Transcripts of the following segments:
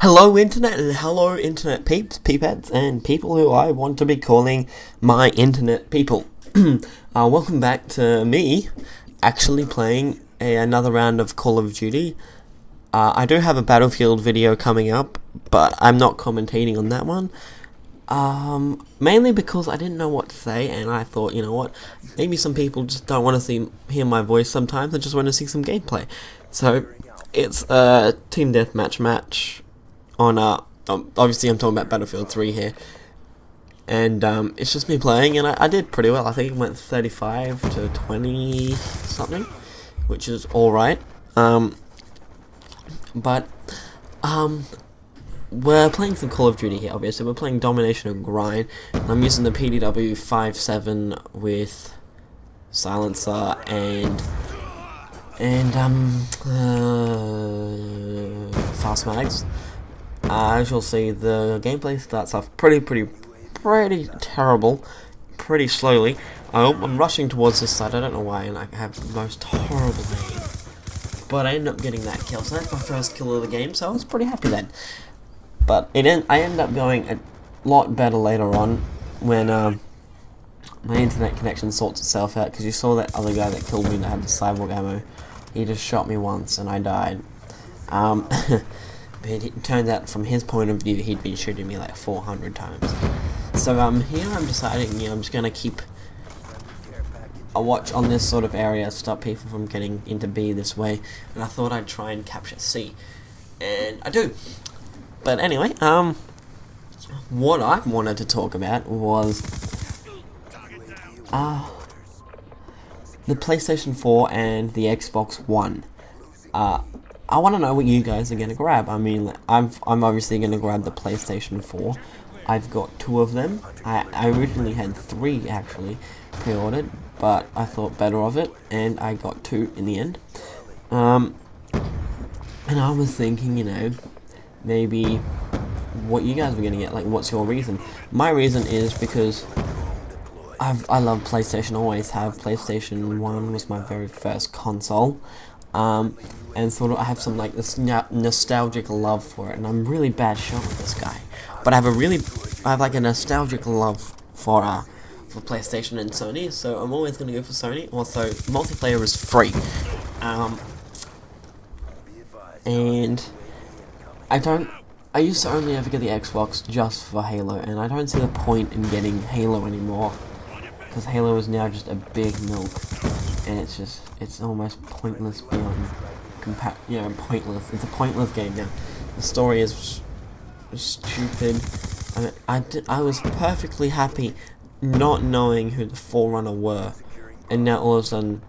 Hello internet and hello internet peeps, peepettes, and people who I want to be calling my internet people. Welcome back to me actually playing another round of Call of Duty. I do have a Battlefield video coming up, but I'm not commentating on that one. Mainly because I didn't know what to say, and I thought, you know what, maybe some people just don't want to hear my voice sometimes, they just want to see some gameplay. So, it's a team deathmatch match on, obviously I'm talking about Battlefield 3 here, and it's just me playing, and I did pretty well. I think it went 35 to 20 something, which is alright. We're playing some Call of Duty here, obviously. We're playing Domination and Grind. I'm using the PDW 5.7 with silencer and fast mags. As you'll see, the gameplay starts off pretty terrible, pretty slowly. I'm rushing towards this side. I don't know why, and I have the most horrible aim. But I ended up getting that kill, so that's my first kill of the game, so I was pretty happy then. But I ended up going a lot better later on when my internet connection sorts itself out, because you saw that other guy that killed me that had the cyborg ammo. He just shot me once and I died. But it turned out from his point of view he'd been shooting me like 400 times. So here I'm deciding, I'm just going to keep a watch on this sort of area to stop people from getting into B this way, and I thought I'd try and capture C. And I do. But anyway, what I wanted to talk about was the PlayStation 4 and the Xbox One. I want to know what you guys are going to grab. I mean, I'm obviously going to grab the PlayStation 4. I've got 2 of them. I originally had 3 actually pre-ordered, but I thought better of it, and I got 2 in the end. And I was thinking, maybe what you guys were going to get, like what's your reason? My reason is because I love PlayStation, always have. PlayStation 1 was my very first console, and sort of I have some like this nostalgic love for it, and I'm really bad shot with this guy, but I have like a nostalgic love for PlayStation and Sony, so I'm always going to go for Sony. Also, multiplayer is free, and I used to only ever get the Xbox just for Halo, and I don't see the point in getting Halo anymore, because Halo is now just a big milk, and it's almost pointless beyond pointless. It's a pointless game now. The story is stupid. I was perfectly happy not knowing who the Forerunner were, and now all of a sudden,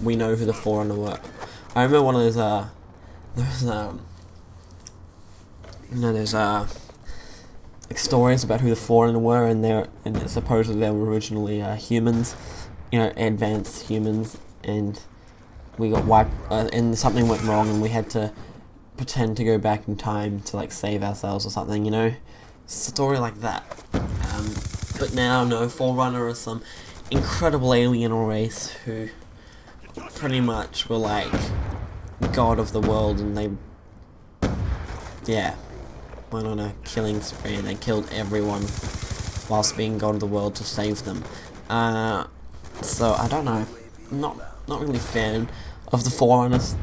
we know who the Forerunner were. I remember one of those, there's like stories about who the Forerunner were, and supposedly they were originally humans, advanced humans, and we got wiped, and something went wrong, and we had to pretend to go back in time to like save ourselves or something, story like that. But now, no, Forerunner is some incredible alien race who pretty much were like god of the world, and they went on a killing spree, and they killed everyone whilst being god of the world to save them. So I don't know, I'm not really a fan of the Forerunners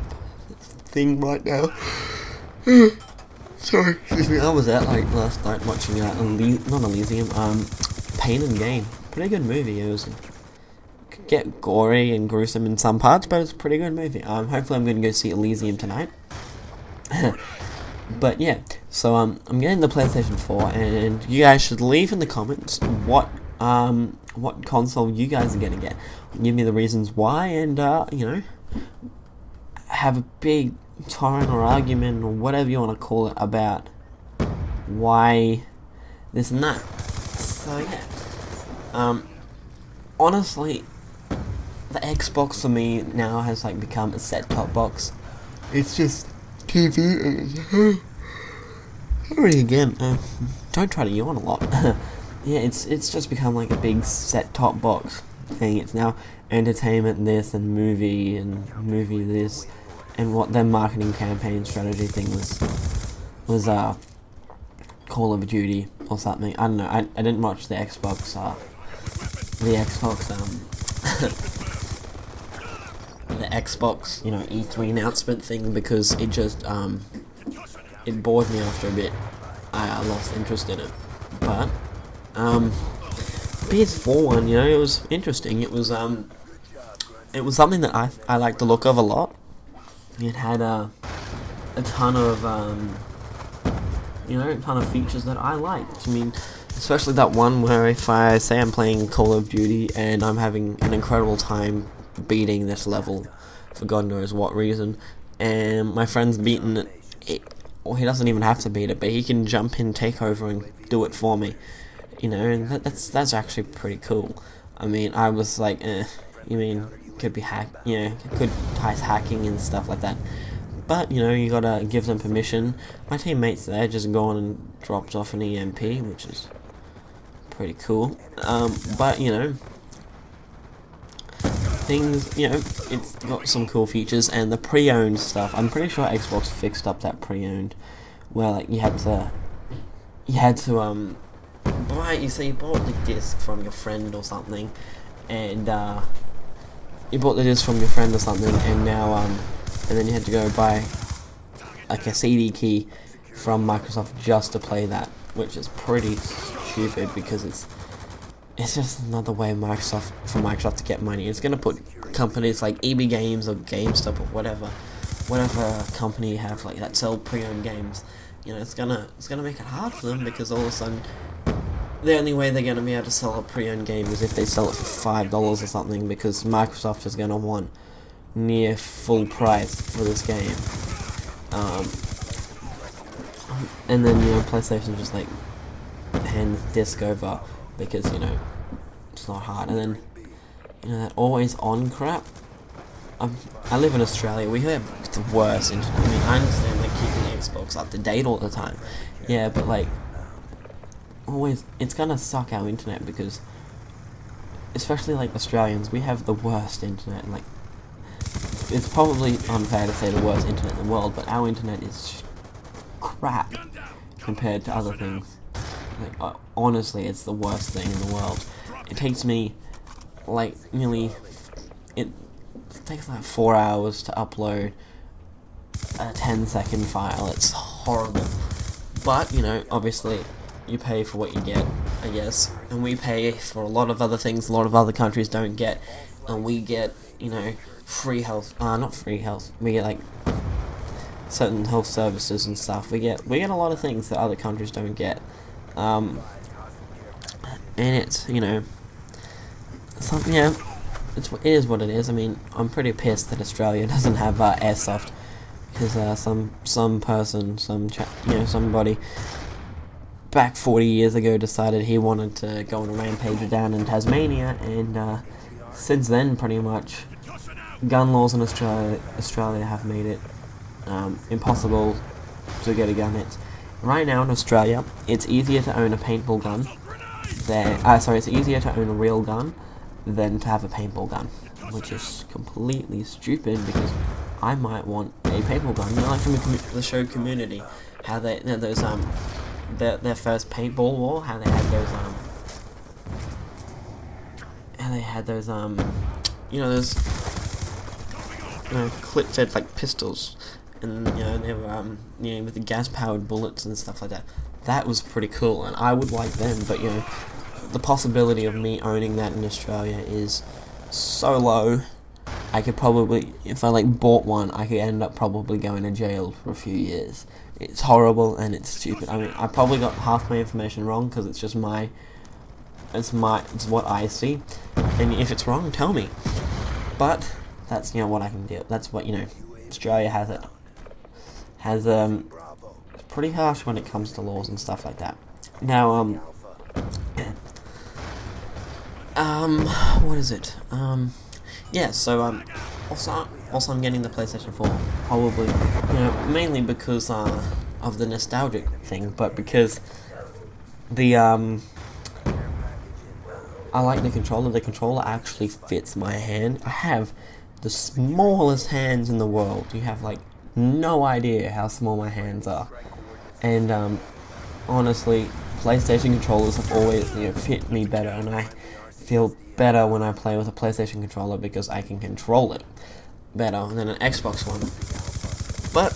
thing right now. Sorry, excuse me. I was out like last night watching not Elysium, Pain and Gain. Pretty good movie. It was get gory and gruesome in some parts, but it's a pretty good movie. Hopefully I'm going to go see Elysium tonight. But yeah, so I'm getting the PlayStation 4, and you guys should leave in the comments what console you guys are gonna get. Give me the reasons why, and have a big torrent or argument or whatever you want to call it about why this and that. So yeah, honestly, the Xbox for me now has like become a set-top box. It's just TV, and sorry again, don't try to yawn a lot. Yeah, it's just become like a big set-top box thing. It's now entertainment this and movie this, and what their marketing campaign strategy thing was was Call of Duty or something. I don't know. I didn't watch the Xbox the Xbox, E3 announcement thing, because it just it bored me after a bit. I lost interest in it. But PS4 one, it was interesting. It was something that I liked the look of a lot. It had a ton of a ton of features that I liked. I mean, especially that one where if I say I'm playing Call of Duty and I'm having an incredible time beating this level for God knows what reason, and my friend's beaten it, or he doesn't even have to beat it, but he can jump in, take over, and do it for me. And that's actually pretty cool. I mean, I was like, you mean could be could ties hacking and stuff like that. But you gotta give them permission. My teammates there just gone and dropped off an EMP, which is pretty cool. But things, it's got some cool features, and the pre-owned stuff. I'm pretty sure Xbox fixed up that pre-owned, where like you had to buy. You bought the disc from your friend or something, and you bought the disc from your friend or something, and now and then you had to go buy like a CD key from Microsoft just to play that, which is pretty stupid because it's just another way for Microsoft to get money. It's gonna put companies like EB Games or GameStop or whatever company you have like that sell pre-owned games. It's gonna make it hard for them, because all of a sudden the only way they're gonna be able to sell a pre-owned game is if they sell it for $5 or something, because Microsoft is gonna want near full price for this game. And then PlayStation just like hands disc over because it's not hard. And then that always on crap. I live in Australia. We have the worst internet. I mean, I understand like keeping Xbox up to date all the time. Yeah, but like always, it's gonna suck our internet, because especially like Australians, we have the worst internet. And like, it's probably unfair to say the worst internet in the world, but our internet is crap compared to other things. Like, honestly, it's the worst thing in the world. It takes me like it takes like 4 hours to upload a 10-second file. It's horrible. But obviously you pay for what you get, I guess, and we pay for a lot of other things a lot of other countries don't get, and we get free health, not free health, we get like certain health services and stuff. We get a lot of things that other countries don't get, and it's it is what it is. I mean, I'm pretty pissed that Australia doesn't have airsoft, because somebody back 40 years ago decided he wanted to go on a rampage down in Tasmania, and since then, pretty much, gun laws in Australia have made it impossible to get a gun. Right now in Australia, it's easier to own a paintball gun it's easier to own a real gun than to have a paintball gun, which is completely stupid, because I might want a paintball gun. Like from the show Community, how they those their first paintball war, how they had those those clip-fed like pistols, and they were with the gas-powered bullets and stuff like that. That was pretty cool, and I would like them. But the possibility of me owning that in Australia is so low. I could probably, if I bought one, I could end up probably going to jail for a few years. It's horrible and it's stupid. I mean, I probably got half my information wrong, because it's just it's what I see, and if it's wrong, tell me. But that's what I can do. That's what Australia has it. It's pretty harsh when it comes to laws and stuff like that. Now, what is it? Also I'm getting the PlayStation 4, probably, mainly because of the nostalgic thing, but because I like the controller. The controller actually fits my hand. I have the smallest hands in the world. You have no idea how small my hands are, and honestly, PlayStation controllers have always fit me better, and I feel better when I play with a PlayStation controller because I can control it better than an Xbox One. But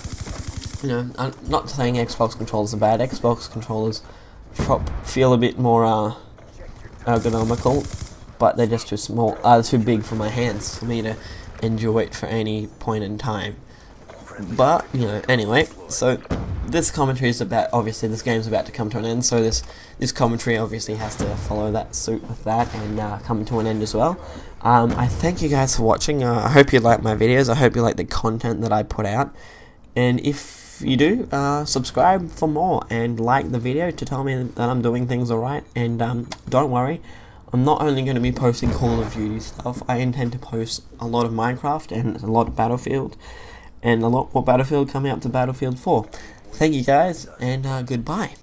I'm not saying Xbox controllers are bad. Xbox controllers feel a bit more ergonomical, but they're just too small, too big for my hands for me to enjoy it for any point in time. But anyway, so this commentary is about, obviously this game's about to come to an end, so this commentary obviously has to follow that suit with that and come to an end as well. I thank you guys for watching. I hope you like my videos. I hope you like the content that I put out, and if you do, subscribe for more and like the video to tell me that I'm doing things alright. And don't worry, I'm not only going to be posting Call of Duty stuff. I intend to post a lot of Minecraft and a lot of Battlefield, and a lot more Battlefield coming up to Battlefield 4. Thank you guys, and goodbye.